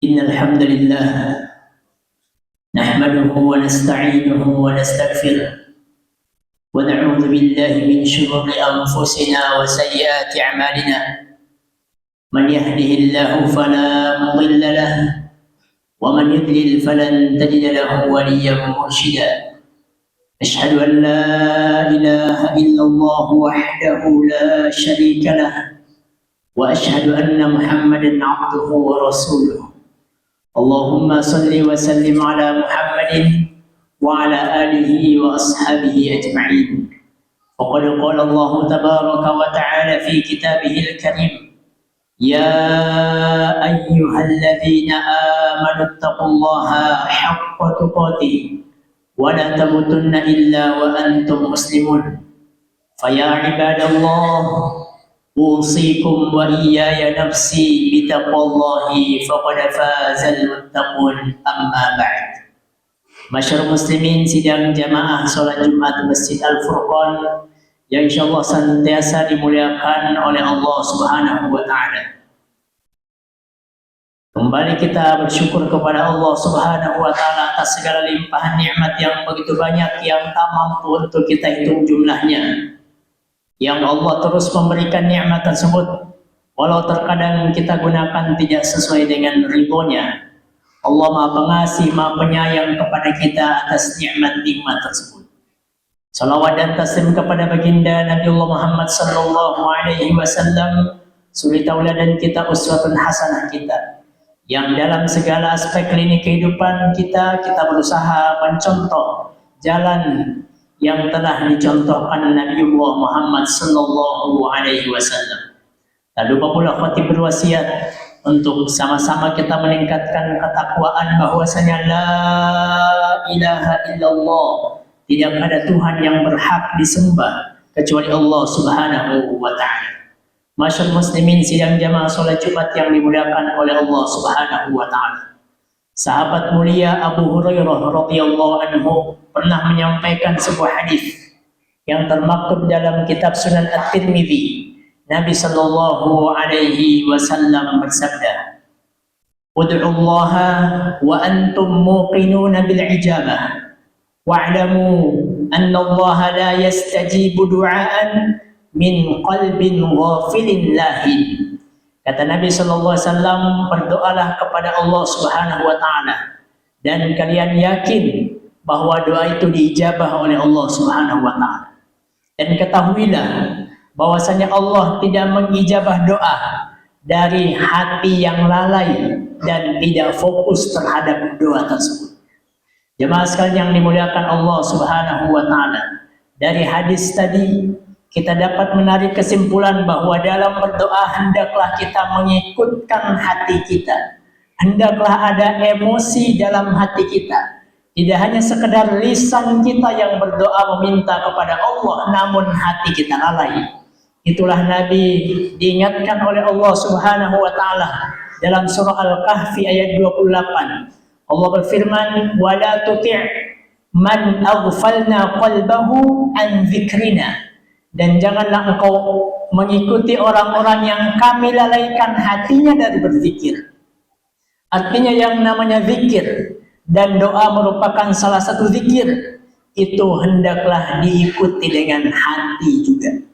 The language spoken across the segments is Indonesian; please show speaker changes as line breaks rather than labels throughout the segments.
إن الحمد لله نحمده ونستعينه ونستغفره ونعوذ بالله من شرور أنفسنا وسيئات أعمالنا. من يهده الله فلا مضل له ومن يضلل فلن تجد له وليا مرشدا. أشهد أن لا إله إلا الله وحده لا شريك له وأشهد أن محمدا عبده ورسوله. اللهم صل وسلم على محمد وعلى آله وأصحابه أجمعين. وقد قال الله تبارك وتعالى في كتابه الكريم: يا أيها الذين آمنوا اتقوا الله حق تقاته ولا تموتن إلا وأنتم مسلمون. فيا عباد الله، أوصيكم وإياي نفسي بتقوى الله فقد فاز المتقون. أما بعد. Masyarakat muslimin sidang jamaah salat Jumat Masjid Al-Furqan yang insyaallah senantiasa dimuliakan oleh Allah Subhanahu wa taala. Kembali kita bersyukur kepada Allah Subhanahu wa taala atas segala limpahan nikmat yang begitu banyak yang tak mampu untuk kita hitung jumlahnya. Yang Allah terus memberikan nikmat tersebut, walau terkadang kita gunakan tidak sesuai dengan ridhonya. Allah Maha Pengasih, Maha Penyayang kepada kita atas nikmat-nikmat tersebut. Salawat dan taslim kepada baginda Nabi Allah Muhammad sallallahu alaihi wasallam, suri tauladan kita, uswatun hasanah kita, yang dalam segala aspek lini kehidupan kita berusaha mencontoh jalan yang telah dicontohkan Nabi Allah Muhammad sallallahu alaihi wasallam. Tak lupa pula khatib berwasiat untuk sama-sama kita meningkatkan ketakwaan bahwasanya la ilaha illallah, tidak ada Tuhan yang berhak disembah kecuali Allah Subhanahu wa taala. Masyaallah muslimin sidang jamaah salat Jumat yang dimuliakan oleh Allah Subhanahu wa taala. Sahabat mulia Abu Hurairah radhiyallahu anhu pernah menyampaikan sebuah hadis yang termaktub dalam kitab Sunan At-Tirmidzi. Nabi sallallahu alaihi wasallam bersabda, "Ud'ullaha wa antum muqinuna bil ijabah, wa'lamu anna Allah la yastajibu du'aan min qalbin ghafilin lahin." Kata Nabi sallallahu alaihi wasallam, berdoalah kepada Allah Subhanahu wa taala dan kalian yakin bahwa doa itu diijabah oleh Allah Subhanahu wa taala. Dan ketahuilah bahwasanya Allah tidak mengijabah doa dari hati yang lalai dan tidak fokus terhadap doa tersebut. Jemaah sekalian yang dimuliakan Allah Subhanahu wa taala, dari hadis tadi kita dapat menarik kesimpulan bahwa dalam berdoa hendaklah kita mengikutkan hati kita. Hendaklah ada emosi dalam hati kita. Tidak hanya sekedar lisan kita yang berdoa meminta kepada Allah, namun hati kita lalai. Itulah Nabi diingatkan oleh Allah Subhanahu wa taala dalam surah Al-Kahfi ayat 28. Allah berfirman, "Wa la tuti' man aghfalna qalbahu an dzikrina." Dan janganlah engkau mengikuti orang-orang yang kami lalaikan hatinya dari berzikir. Artinya yang namanya zikir dan doa merupakan salah satu zikir, itu hendaklah diikuti dengan hati juga.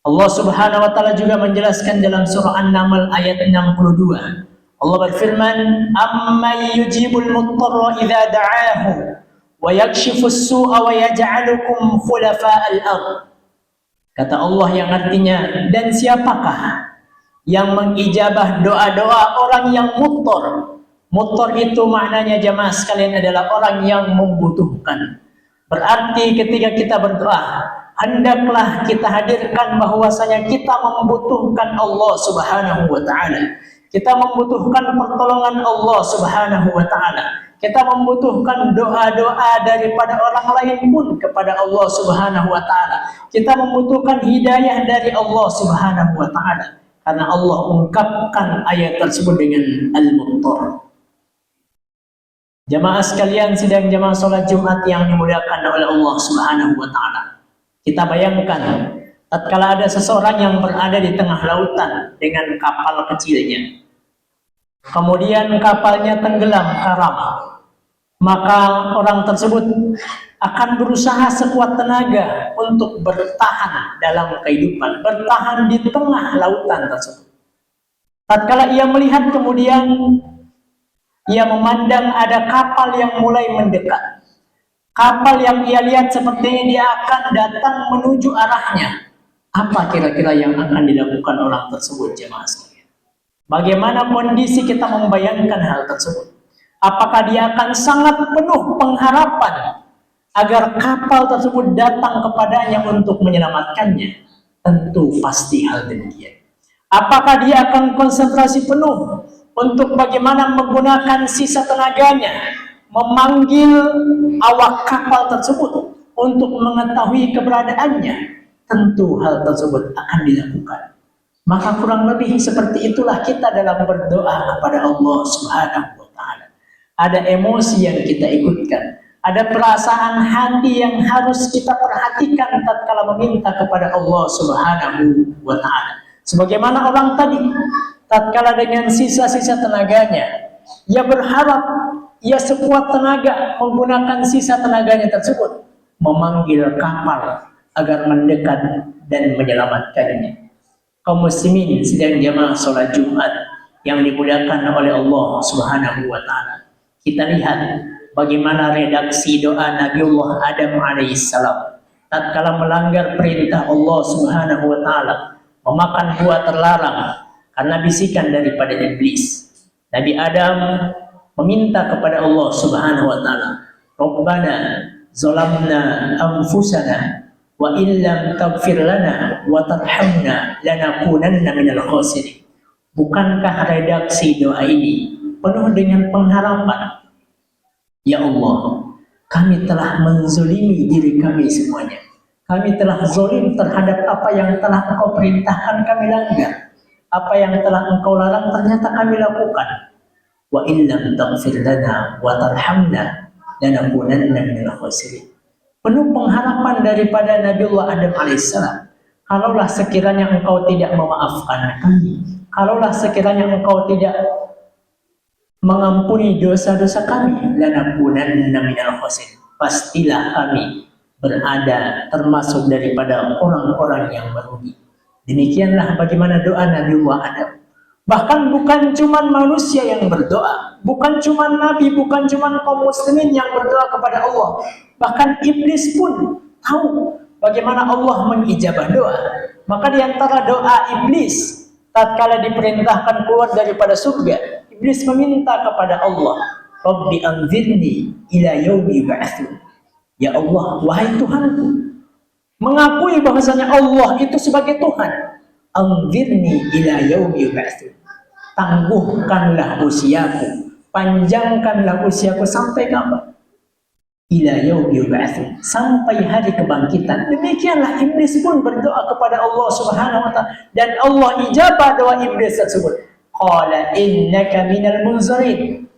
Allah Subhanahu wa taala juga menjelaskan dalam surah An-Naml ayat 62. Allah berfirman, "Amman yujibul muttarra idza da'ahu wa yakshifus su'a wa yaj'alukum khulafa'al ardh." Kata Allah yang artinya, dan siapakah yang mengijabah doa-doa orang yang muttar? Muttar itu maknanya jamaah sekalian adalah orang yang membutuhkan. Berarti ketika kita berdoa, hendaklah kita hadirkan bahwasanya kita membutuhkan Allah Subhanahu wa taala. Kita membutuhkan pertolongan Allah Subhanahu wa taala. Kita membutuhkan doa-doa daripada orang lain pun kepada Allah Subhanahu wa taala. Kita membutuhkan hidayah dari Allah Subhanahu wa taala. Karena Allah ungkapkan ayat tersebut dengan Al-Muttar. Jamaah sekalian sidang jamaah salat Jumat yang dimuliakan oleh Allah Subhanahu wa taala. Kita bayangkan tatkala ada seseorang yang berada di tengah lautan dengan kapal kecilnya. kemudian kapalnya tenggelam karam, maka orang tersebut akan berusaha sekuat tenaga untuk bertahan dalam kehidupan, bertahan di tengah lautan tersebut. Tatkala ia melihat, kemudian ia memandang ada kapal yang mulai mendekat. Kapal yang ia lihat sepertinya dia akan datang menuju arahnya. Apa kira-kira yang akan dilakukan orang tersebut, jemaah sekalian? Bagaimana kondisi kita membayangkan hal tersebut? Apakah dia akan sangat penuh pengharapan agar kapal tersebut datang kepadanya untuk menyelamatkannya? Tentu pasti hal demikian. Apakah dia akan konsentrasi penuh untuk bagaimana menggunakan sisa tenaganya memanggil awak kapal tersebut untuk mengetahui keberadaannya? Tentu hal tersebut akan dilakukan. Maka kurang lebih seperti itulah kita dalam berdoa kepada Allah Subhanahu wa Ta'ala. Ada emosi yang kita ikutkan, ada perasaan hati yang harus kita perhatikan tatkala meminta kepada Allah Subhanahu wa Ta'ala. Sebagaimana orang tadi, tatkala dengan sisa-sisa tenaganya, ia berharap, ia sekuat tenaga menggunakan sisa tenaganya tersebut memanggil kapal agar mendekat dan menyelamatkannya. Kaum muslimin sedang jamaah sholat Jumat yang dimuliakan oleh Allah Subhanahu wa Ta'ala. Kita lihat bagaimana redaksi doa Nabiullah Adam alaihissalam tatkala melanggar perintah Allah Subhanahu wa Ta'ala, memakan buah terlarang karena bisikan daripada iblis. Nabi Adam meminta kepada Allah Subhanahu wa Ta'ala, Rabbana zalamna anfusana wa illam taghfir lana wa tarhamna lanakunanna minal khasirin. Bukankah redaksi doa ini penuh dengan pengharapan? Ya Allah, kami telah menzolimi diri kami semuanya. Kami telah zalim terhadap apa yang telah Engkau perintahkan kami langgar. Apa yang telah Engkau larang ternyata kami lakukan. Wa illam taghfir lana wa tarhamna lanakunanna minal khasirin. Penuh pengharapan daripada Nabiullah Adam alaihissalam. Kalaulah sekiranya Engkau tidak memaafkan kami, kalaulah sekiranya Engkau tidak mengampuni dosa-dosa kami, lanakunanna minal khasirin. Pastilah kami berada termasuk daripada orang-orang yang merugi. Demikianlah bagaimana doa Nabiullah Adam. Bahkan bukan cuma manusia yang berdoa, bukan cuma nabi, bukan cuma kaum muslimin yang berdoa kepada Allah. Bahkan iblis pun tahu bagaimana Allah mengijabah doa. Maka di antara doa iblis tatkala diperintahkan keluar daripada surga, iblis meminta kepada Allah, Rabbi anzirni ila yaumi yub'atsun. Ya Allah, wahai Tuhanku, mengakui bahwasanya Allah itu sebagai Tuhan. Anzirni ila yaumi yub'atsun. Tangguhkanlah usiaku, panjangkanlah usiaku sampai kapan? Ila yaumi yub'atsun, sampai hari kebangkitan. Demikianlah iblis pun berdoa kepada Allah Subhanahu wa Ta'ala, dan Allah ijabah doa iblis tersebut. Qala innaka minal munzirin.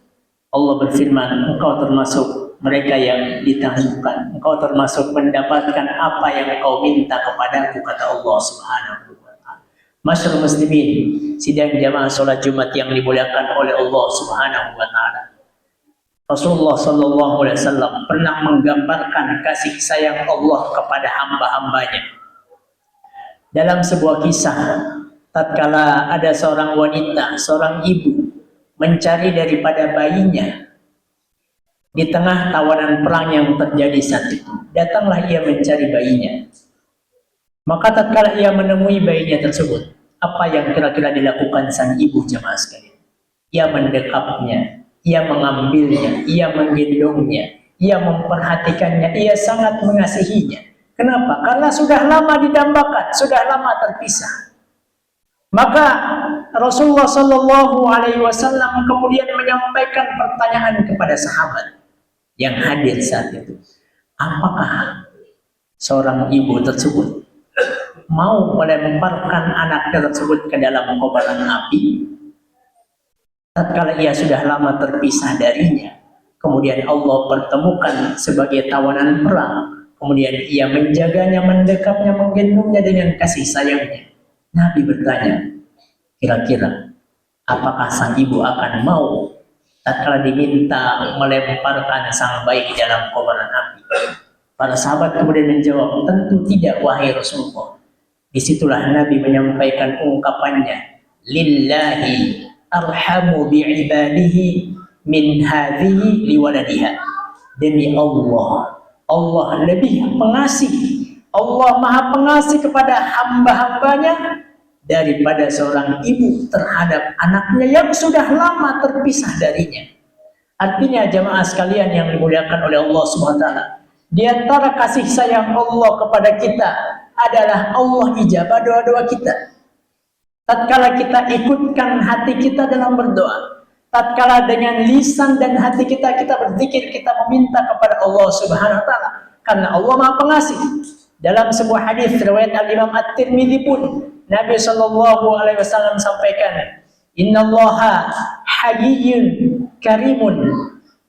Allah berfirman, engkau termasuk mereka yang ditangguhkan. Engkau termasuk mendapatkan apa yang engkau minta kepadaku, kata Allah Subhanahu wa Ta'ala. Masyarakat muslimin, sidang jamaah sholat Jumat yang dimuliakan oleh Allah Subhanahu wa Ta'ala. Rasulullah Sallallahu Alaihi Wasallam pernah menggambarkan kasih sayang Allah kepada hamba-hambanya dalam sebuah kisah. Tatkala ada seorang wanita, seorang ibu mencari daripada bayinya di tengah tawanan perang yang terjadi saat itu, datanglah ia mencari bayinya. Maka tatkala ia menemui bayinya tersebut, apa yang kira-kira dilakukan sang ibu, jemaah sekalian? Ia mendekapnya, ia mengambilnya, ia menggendongnya, ia memperhatikannya, ia sangat mengasihinya. Kenapa? Karena sudah lama didambakan, sudah lama terpisah. Maka Rasulullah Sallallahu Alaihi Wasallam kemudian menyampaikan pertanyaan kepada sahabat yang hadir saat itu. Apakah seorang ibu tersebut mau melemparkan anaknya tersebut ke dalam kobaran api tatkala ia sudah lama terpisah darinya? Kemudian Allah pertemukan sebagai tawanan perang. Kemudian ia menjaganya, mendekapnya, menggendongnya dengan kasih sayangnya. Nabi bertanya, kira-kira Apakah sang ibu akan mau tatkala diminta melemparkan sang bayi di dalam kobaran api? Para sahabat kemudian menjawab, tentu tidak wahai Rasulullah. Disitulah Nabi menyampaikan ungkapannya, lillahi arhamu bi'ibadihi min hadhihi liwaladiha. Demi Allah, Allah lebih pengasih, Allah maha pengasih kepada hamba-hambanya daripada seorang ibu terhadap anaknya yang sudah lama terpisah darinya. Artinya jamaah sekalian yang dimuliakan oleh Allah SWT, di antara kasih sayang Allah kepada kita adalah Allah ijabah doa-doa kita. Tatkala kita ikutkan hati kita dalam berdoa, tatkala dengan lisan dan hati kita berzikir, kita meminta kepada Allah Subhanahu wa taala, karena Allah Maha Pengasih. Dalam sebuah hadis riwayat Al-Imam At-Tirmidzi pun Nabi sallallahu alaihi wasallam sampaikan, "Innallaha hayyun karimun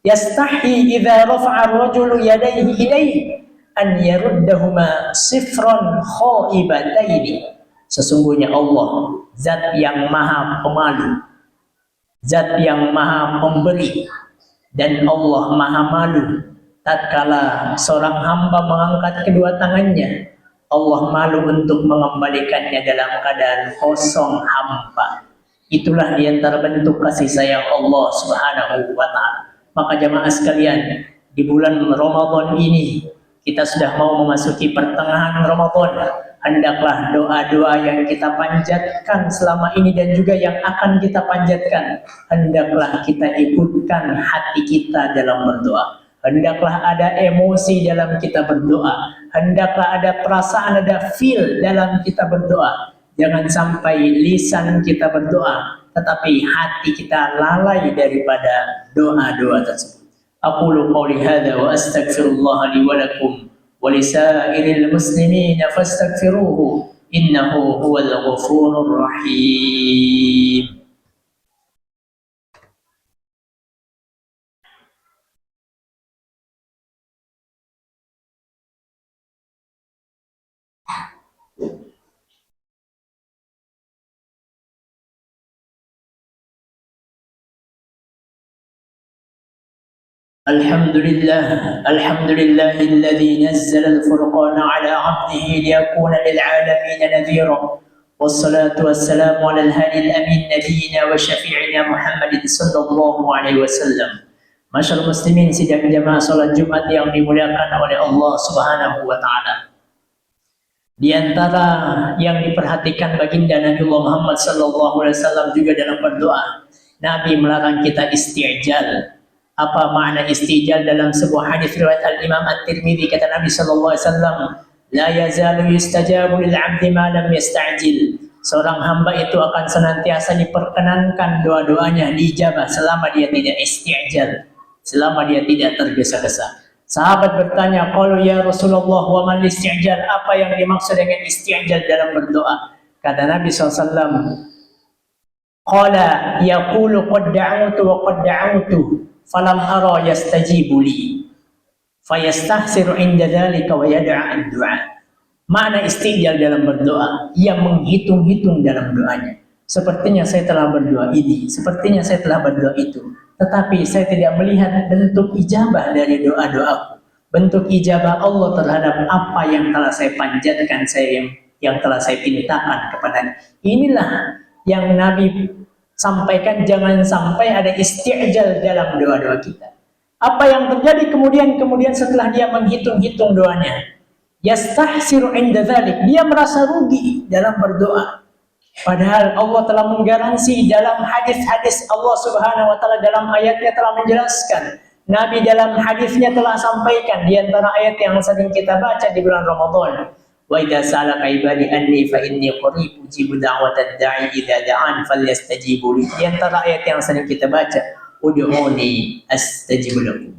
yastahi idza rafa'a ar-rajulu yadayhi ilayhi an yaruddahuma sifran khaibataini." Sesungguhnya Allah zat yang maha pemalu, zat yang maha pemberi, dan Allah maha malu tatkala seorang hamba mengangkat kedua tangannya. Allah malu untuk mengembalikannya dalam keadaan kosong hampa. Itulah diantara bentuk kasih sayang Allah Subhanahu wa ta'ala. Maka jamaah sekalian, di bulan Ramadan ini kita sudah mau memasuki pertengahan Ramadan. Hendaklah doa-doa yang kita panjatkan selama ini dan juga yang akan kita panjatkan, hendaklah kita ikutkan hati kita dalam berdoa. Hendaklah ada emosi dalam kita berdoa. Hendaklah ada perasaan, ada feel dalam kita berdoa. Jangan sampai lisan kita berdoa, tetapi hati kita lalai daripada doa-doa tersebut. Aqulu qouli hadza wa astaghfirullah li wa lakum wa lisairil muslimin fastaghfiruhu innahu huwal ghafurur rahim. الحمد لله الذي نزل الفرقان على عبده ليكون للعالمين نذيرا والصلاة والسلام على الهادي الأمين نبينا وشفيعنا محمد صلى الله عليه وسلم. Masyaallah muslimin sidang jamaah salat Jumat yang dimuliakan oleh Allah Subhanahu wa taala. Di antara yang diperhatikan baginda Nabi Muhammad sallallahu alaihi wasallam juga dalam berdoa, Nabi melarang kita isti'jal. Apa makna istijal dalam sebuah hadis riwayat Al-Imam At-Tirmidzi? Kata Nabi sallallahu alaihi wasallam, la yazalu yustajabu lil 'abdi ma lam yasta'jil. Seorang hamba itu akan senantiasa diperkenankan doa-doanya diijabah selama dia tidak isti'jal, selama dia tidak tergesa-gesa. Sahabat bertanya, qalu ya Rasulullah wa man isti'jal? Apa yang dimaksud dengan isti'jal dalam berdoa? Kata Nabi sallallahu alaihi wasallam, qala yaqulu qad da'utu wa qad da'utu falam ara yastajibu li fayastahsiru inda dzalika wa yad'a ad-du'a. Makna istijal dalam berdoa, ia menghitung-hitung dalam doanya. Sepertinya saya telah berdoa ini, sepertinya saya telah berdoa itu, tetapi saya tidak melihat bentuk ijabah dari doa-doaku, bentuk ijabah Allah terhadap apa yang telah saya panjatkan, yang telah saya pintakan kepadanya. Inilah yang Nabi sampaikan, jangan sampai ada isti'jal dalam doa-doa kita. Apa yang terjadi kemudian setelah dia menghitung-hitung doanya? Yastahsiru inda dzalik, dia merasa rugi dalam berdoa. Padahal Allah telah menggaransi dalam hadis-hadis Allah Subhanahu wa taala, dalam ayatnya telah menjelaskan. Nabi dalam hadisnya telah sampaikan di antara ayat yang sering kita baca di bulan Ramadan. Wa idza sa'alaka ibadi anni fa inni qarib ujibu da'watad da'i idza da'an falyastajibu li. Di antara ayat yang sering kita baca, ud'uni astajib lakum.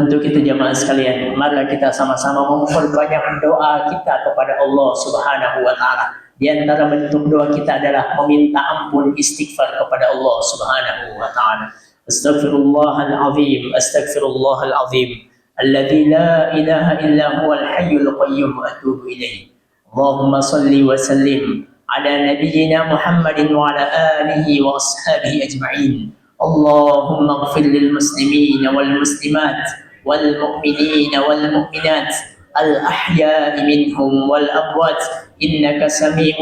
Untuk itu jamaah sekalian, marilah kita sama-sama memperbanyak doa kita kepada Allah Subhanahu wa taala. Di antara bentuk doa kita adalah meminta ampun, istighfar kepada Allah Subhanahu wa taala. Astaghfirullahal azim, astaghfirullahal azim. الذي لا إله إلا هو الحي القيوم وأتوب إليه اللهم صل وسلم على نبينا محمد وعلى آله وأصحابه أجمعين. اللهم اغفر للمسلمين والمسلمات والمؤمنين والمؤمنات الأحياء منهم والأموات، إنك سميع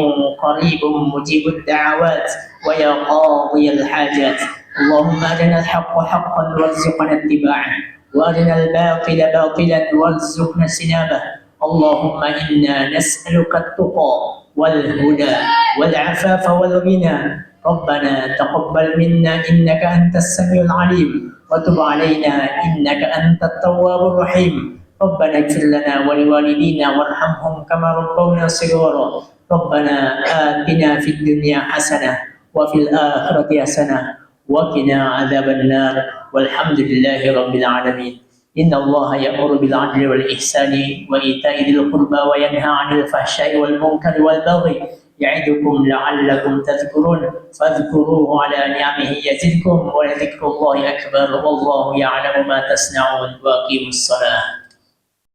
قريب مجيب الدعوات ويا قاضي الحاجات. اللهم أرنا الحق حقا وارزقنا اتباعه، وأرنا الباطل باطلا وارزقنا اجتنابه. اللهم إنا نسألك التقى والهدى والعفاف والغنى. ربنا تقبل منا إنك أنت السميع العليم، وتب علينا إنك أنت التواب الرحيم. ربنا اغفر لنا ولوالدينا وارحمهم كما ربونا صغارا. ربنا آتنا في الدنيا حسنة وفي الآخرة حسنة وقنا عذاب النار، والحمد لله رب العالمين. إن الله يأمر بالعدل والإحسان وإيتاء ذي القربى وينهى عن الفحشاء والمنكر والبغي يعظكم لعلكم تذكرون، فاذكروه على نعمه يزدكم ولذكر الله أكبر والله يعلم ما تصنعون. وأقيموا الصلاة.